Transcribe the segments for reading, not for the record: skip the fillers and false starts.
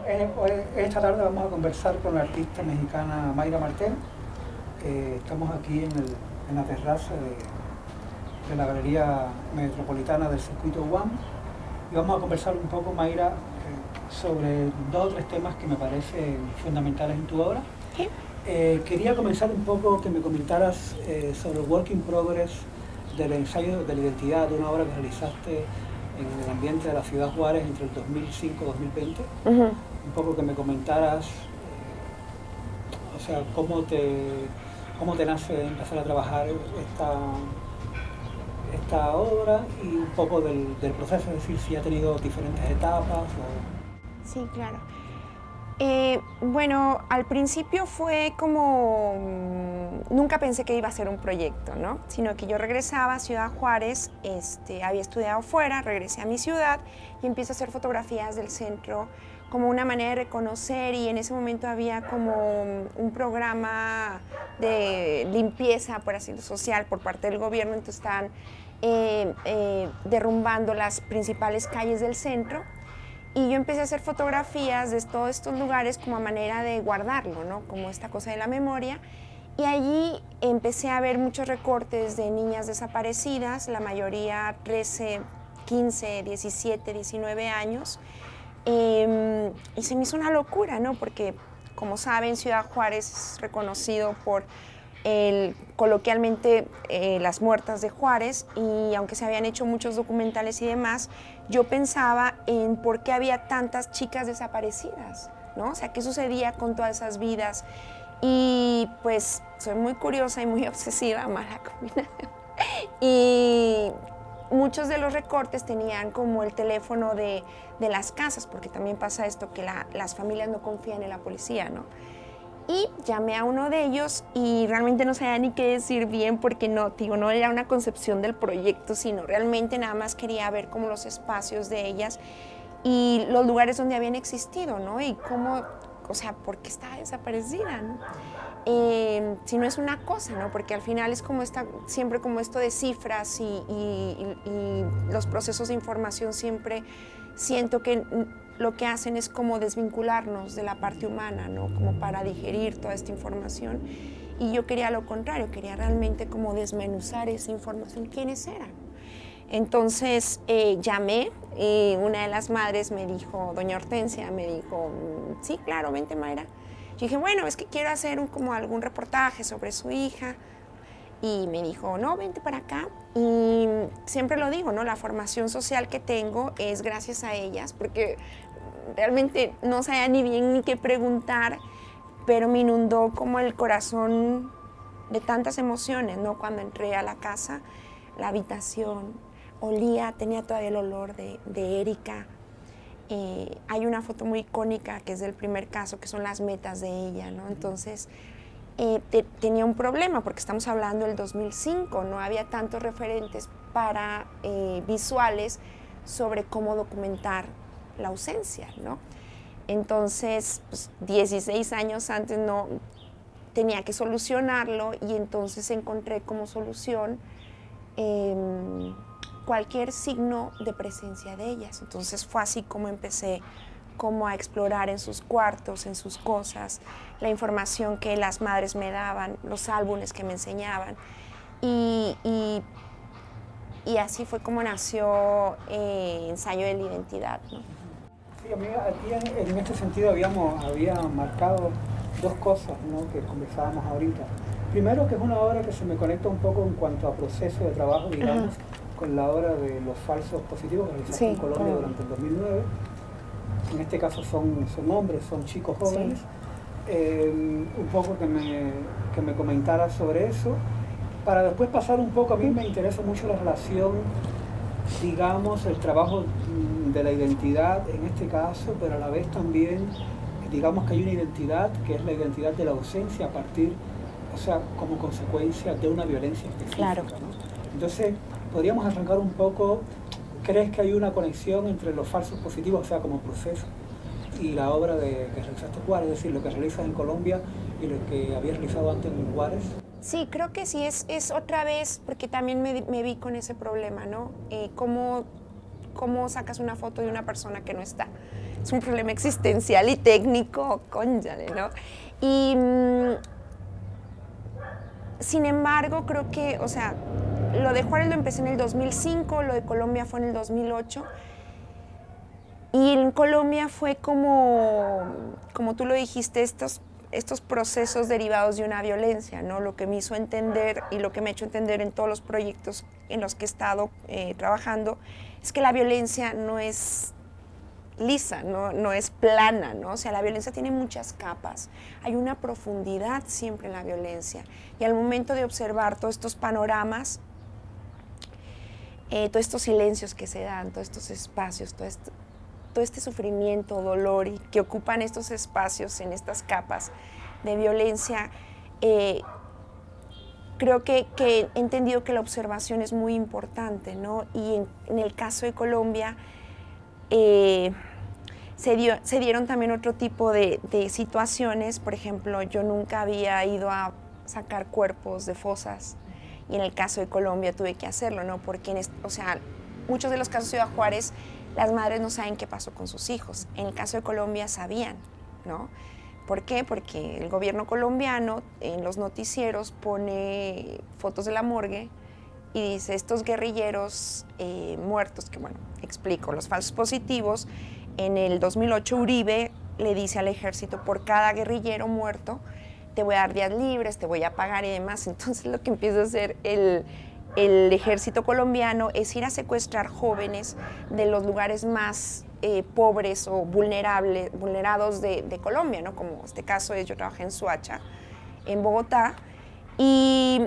Esta tarde vamos a conversar con la artista mexicana Mayra Martel. Estamos aquí en la terraza de la Galería Metropolitana del Circuito UAM y vamos a conversar un poco, Mayra, sobre 2 o 3 temas que me parecen fundamentales en tu obra. ¿Sí? Quería comenzar un poco que me comentaras sobre el work in progress del ensayo de la identidad, de una obra que realizaste en el ambiente de la ciudad Juárez entre el 2005 y 2020. Un poco que me comentaras, o sea, cómo te nace empezar a trabajar esta obra y un poco del proceso, es decir, si ha tenido diferentes etapas. Sí, claro. Bueno, al principio fue como, nunca pensé que iba a ser un proyecto, ¿no? Sino que yo regresaba a Ciudad Juárez, había estudiado fuera, regresé a mi ciudad y empiezo a hacer fotografías del centro como una manera de reconocer, y en ese momento había como un programa de limpieza, por así decirlo, social por parte del gobierno, entonces estaban derrumbando las principales calles del centro. Y yo empecé a hacer fotografías de todos estos lugares como a manera de guardarlo, ¿no? Como esta cosa de la memoria. Y allí empecé a ver muchos recortes de niñas desaparecidas, la mayoría 13, 15, 17, 19 años. Y se me hizo una locura, ¿no? Porque, como saben, Ciudad Juárez es reconocido por coloquialmente las muertas de Juárez, y aunque se habían hecho muchos documentales y demás, yo pensaba en por qué había tantas chicas desaparecidas, ¿no? O sea, ¿qué sucedía con todas esas vidas? Y pues soy muy curiosa y muy obsesiva, mala combinación. Y muchos de los recortes tenían como el teléfono de las casas, porque también pasa esto, que las familias no confían en la policía, ¿no? Y llamé a uno de ellos y realmente no sabía ni qué decir bien, porque no era una concepción del proyecto, sino realmente nada más quería ver como los espacios de ellas y los lugares donde habían existido, ¿no? Y cómo, o sea, ¿por qué estaba desaparecida, no? Si no es una cosa, ¿no? Porque al final es como siempre como esto de cifras y los procesos de información siempre siento que lo que hacen es como desvincularnos de la parte humana, ¿no? Como para digerir toda esta información. Y yo quería lo contrario, quería realmente como desmenuzar esa información, quiénes eran. Entonces llamé, y una de las madres me dijo, doña Hortensia, me dijo, sí, claro, vente, Mayra. Yo dije, bueno, es que quiero hacer como algún reportaje sobre su hija. Y me dijo, no, vente para acá. Y siempre lo digo, ¿no? La formación social que tengo es gracias a ellas, porque realmente no sabía ni bien ni qué preguntar, pero me inundó como el corazón de tantas emociones, ¿no? Cuando entré a la casa, la habitación olía, tenía todavía el olor de Erika. Hay una foto muy icónica que es del primer caso, que son las metas de ella, ¿no? Entonces, tenía un problema, porque estamos hablando del 2005, no había tantos referentes para visuales sobre cómo documentar la ausencia, ¿no? Entonces, pues, 16 años antes no tenía que solucionarlo, y entonces encontré como solución cualquier signo de presencia de ellas. Entonces fue así como empecé como a explorar en sus cuartos, en sus cosas, la información que las madres me daban, los álbumes que me enseñaban, y así fue como nació Ensayo de la Identidad, ¿no? Sí, a mí aquí en este sentido había marcado 2 cosas, ¿no?, que conversábamos ahorita. Primero, que es una obra que se me conecta un poco en cuanto a proceso de trabajo, digamos, con la obra de los falsos positivos realizados en Colombia durante el 2009. En este caso son hombres, son chicos jóvenes. Un poco que me comentara sobre eso, para después pasar un poco. A mí me interesa mucho la relación, digamos, el trabajo de la identidad en este caso, pero a la vez también, digamos, que hay una identidad que es la identidad de la ausencia a partir, o sea, como consecuencia de una violencia específica, Claro. ¿no? Entonces, podríamos arrancar un poco. ¿Crees que hay una conexión entre los falsos positivos, o sea, como proceso, y la obra que realizaste en Juárez, es decir, lo que realizas en Colombia y lo que habías realizado antes en Juárez? Sí, creo que sí, es otra vez, porque también me vi con ese problema, ¿no? ¿Cómo sacas una foto de una persona que no está? es un problema existencial y técnico, cónchale, ¿no? Y sin embargo, creo que, o sea, lo de Juárez lo empecé en el 2005, lo de Colombia fue en el 2008. Y en Colombia fue como tú lo dijiste, estos procesos derivados de una violencia, ¿no? Lo que me hizo entender y lo que me ha hecho entender en todos los proyectos en los que he estado trabajando es que la violencia no es lisa, no es plana, ¿no? O sea, la violencia tiene muchas capas. Hay una profundidad siempre en la violencia. Y al momento de observar todos estos panoramas, todos estos silencios que se dan, todos estos espacios, todo este sufrimiento, dolor y que ocupan estos espacios en estas capas de violencia, creo que he entendido que la observación es muy importante, ¿no? Y en el caso de Colombia se dieron también otro tipo de situaciones. Por ejemplo, yo nunca había ido a sacar cuerpos de fosas y en el caso de Colombia tuve que hacerlo, ¿no? Porque o sea, muchos de los casos de Ciudad Juárez, las madres no saben qué pasó con sus hijos. En el caso de Colombia sabían, ¿no? ¿Por qué? Porque el gobierno colombiano en los noticieros pone fotos de la morgue y dice, estos guerrilleros muertos, que bueno, explico, los falsos positivos, en el 2008 Uribe le dice al ejército, por cada guerrillero muerto, te voy a dar días libres, te voy a pagar y demás. Entonces lo que empieza a hacer el ejército colombiano es ir a secuestrar jóvenes de los lugares más pobres o vulnerados de Colombia, ¿no? Como este caso es, yo trabajé en Soacha, en Bogotá, y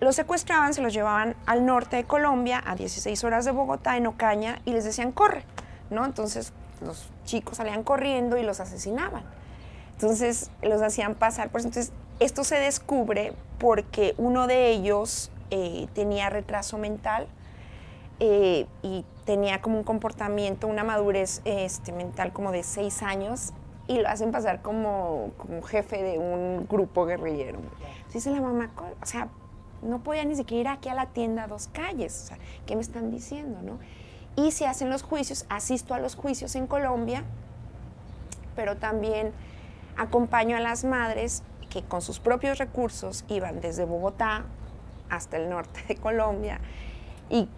los secuestraban, se los llevaban al norte de Colombia, a 16 horas de Bogotá, en Ocaña, y les decían, corre, ¿no? Entonces los chicos salían corriendo y los asesinaban. Entonces los hacían pasar por eso. Entonces esto se descubre porque uno de ellos tenía retraso mental y tenía como un comportamiento, una madurez mental como de 6 años y lo hacen pasar como jefe de un grupo guerrillero. Entonces dice la mamá, o sea, no podía ni siquiera ir aquí a la tienda a 2 calles, o sea, ¿qué me están diciendo, no? Y se hacen los juicios, asisto a los juicios en Colombia, pero también acompaño a las madres que con sus propios recursos iban desde Bogotá hasta el norte de Colombia y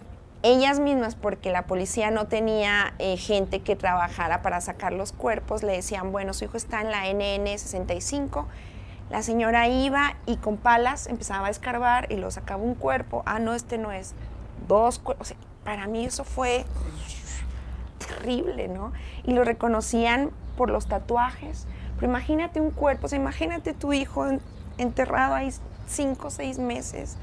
ellas mismas, porque la policía no tenía gente que trabajara para sacar los cuerpos, le decían, bueno, su hijo está en la NN 65, la señora iba y con palas empezaba a escarbar y lo sacaba un cuerpo, no, este no es, 2 cuerpos, o sea, para mí eso fue terrible, ¿no? Y lo reconocían por los tatuajes, pero imagínate un cuerpo, o sea, imagínate tu hijo enterrado ahí 5 o 6 meses,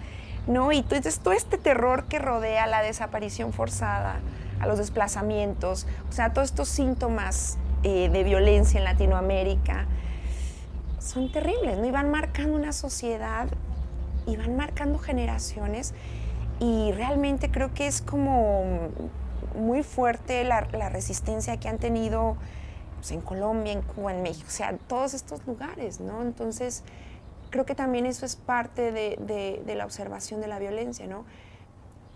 ¿no? Y entonces todo este terror que rodea la desaparición forzada, a los desplazamientos, o sea, todos estos síntomas de violencia en Latinoamérica son terribles, ¿no? Y van marcando una sociedad y van marcando generaciones y realmente creo que es como muy fuerte la resistencia que han tenido pues, en Colombia, en Cuba, en México, o sea, todos estos lugares, ¿no? Entonces creo que también eso es parte de la observación de la violencia, ¿no?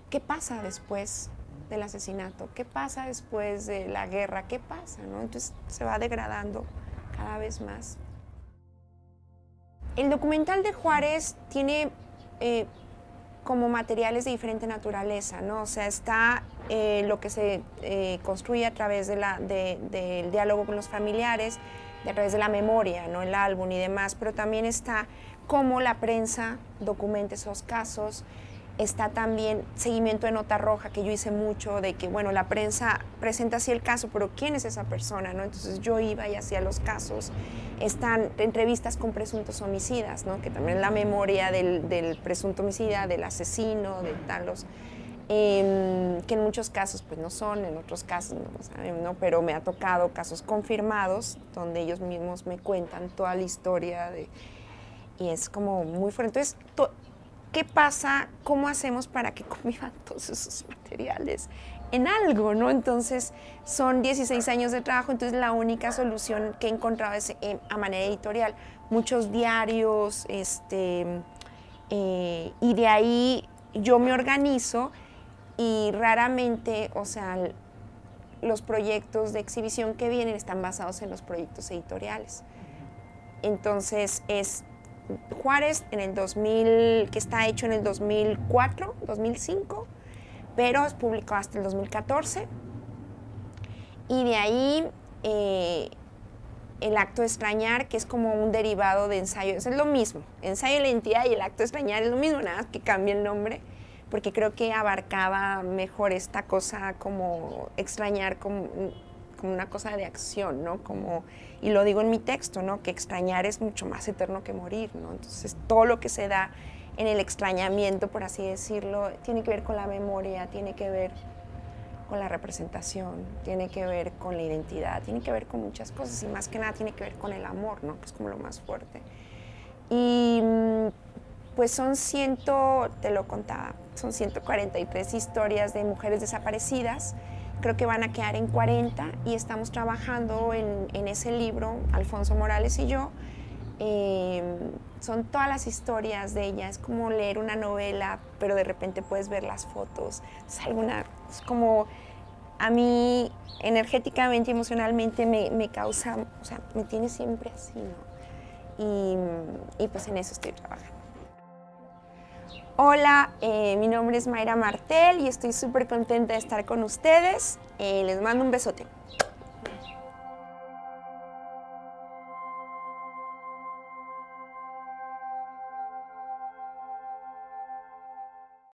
¿Qué pasa después del asesinato? ¿Qué pasa después de la guerra? ¿Qué pasa, no? Entonces se va degradando cada vez más. El documental de Juárez tiene como materiales de diferente naturaleza, ¿no? O sea, está lo que se construye a través del diálogo con los familiares, a través de la memoria, ¿no? El álbum y demás, pero también está cómo la prensa documenta esos casos, está también seguimiento de nota roja, que yo hice mucho, de que, bueno, la prensa presenta así el caso, pero ¿quién es esa persona, no? Entonces yo iba y hacía los casos. Están entrevistas con presuntos homicidas, ¿no? Que también es la memoria del presunto homicida, del asesino, de talos, que en muchos casos pues no son, en otros casos no lo saben, ¿no? Pero me ha tocado casos confirmados, donde ellos mismos me cuentan toda la historia, y es como muy fuerte. Entonces, ¿qué pasa? ¿Cómo hacemos para que convivan todos esos materiales en algo, ¿no? Entonces, son 16 años de trabajo, entonces la única solución que he encontrado es a manera editorial. Muchos diarios, y de ahí yo me organizo y raramente, o sea, los proyectos de exhibición que vienen están basados en los proyectos editoriales. Entonces es Juárez en el 2000, que está hecho en el 2004, 2005, pero es publicado hasta el 2014. Y de ahí el acto de extrañar, que es como un derivado de ensayo, es lo mismo, ensayo de la identidad y el acto de extrañar es lo mismo, nada más que cambia el nombre, porque creo que abarcaba mejor esta cosa como extrañar como una cosa de acción, ¿no? Como, y lo digo en mi texto, ¿no? Que extrañar es mucho más eterno que morir, ¿no? Entonces todo lo que se da en el extrañamiento, por así decirlo, tiene que ver con la memoria, tiene que ver con la representación, tiene que ver con la identidad, tiene que ver con muchas cosas y más que nada tiene que ver con el amor, ¿no? Que es como lo más fuerte. Y pues te lo contaba, son 143 historias de mujeres desaparecidas, creo que van a quedar en 40 y estamos trabajando en ese libro, Alfonso Morales y yo. Son todas las historias de ella, es como leer una novela, pero de repente puedes ver las fotos, es como a mí energéticamente, emocionalmente me causa, o sea, me tiene siempre así, ¿no? Y pues en eso estoy trabajando. Hola, mi nombre es Mayra Martel y estoy súper contenta de estar con ustedes. Les mando un besote.